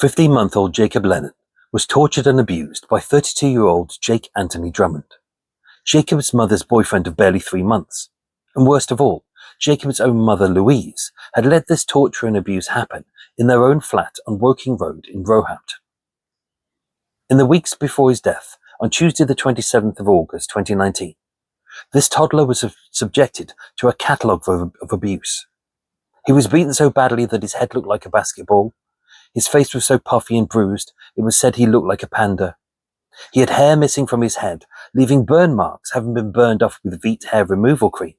15-month-old Jacob Lennon was tortured and abused by 32-year-old Jake Anthony Drummond, Jacob's mother's boyfriend of barely 3 months. And worst of all, Jacob's own mother, Louise, had let this torture and abuse happen in their own flat on Woking Road in Roehampton. In the weeks before his death, on Tuesday the 27th of August 2019, this toddler was subjected to a catalogue of abuse. He was beaten so badly that his head looked like a basketball. His face was so puffy and bruised, it was said he looked like a panda. He had hair missing from his head, leaving burn marks having been burned off with Veet hair removal cream.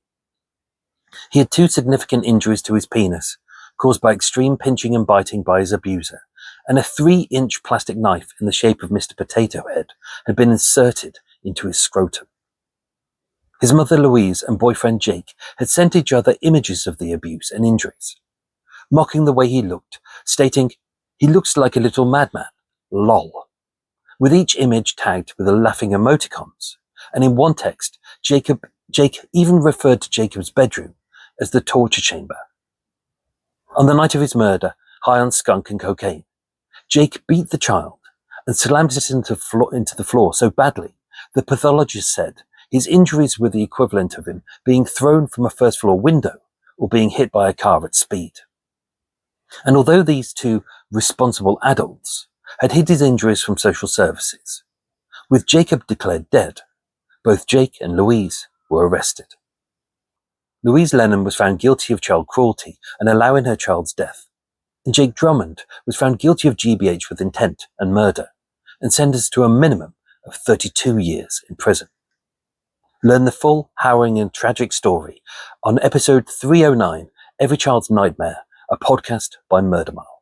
He had 2 significant injuries to his penis, caused by extreme pinching and biting by his abuser, and a 3-inch plastic knife in the shape of Mr. Potato Head had been inserted into his scrotum. His mother Louise and boyfriend Jake had sent each other images of the abuse and injuries, mocking the way he looked, stating, "He looks like a little madman, lol," with each image tagged with the laughing emoticons, and in one text, Jake even referred to Jacob's bedroom as the torture chamber. On the night of his murder, high on skunk and cocaine, Jake beat the child and slammed it into the floor so badly the pathologist said his injuries were the equivalent of him being thrown from a first-floor window or being hit by a car at speed. And although these 2 responsible adults had hid his injuries from social services, with Jacob declared dead, both Jake and Louise were arrested. Louise Lennon was found guilty of child cruelty and allowing her child's death, and Jake Drummond was found guilty of GBH with intent and murder, and sentenced to a minimum of 32 years in prison. Learn the full, harrowing and tragic story on episode 309, Every Child's Nightmare, a podcast by Murder Mile.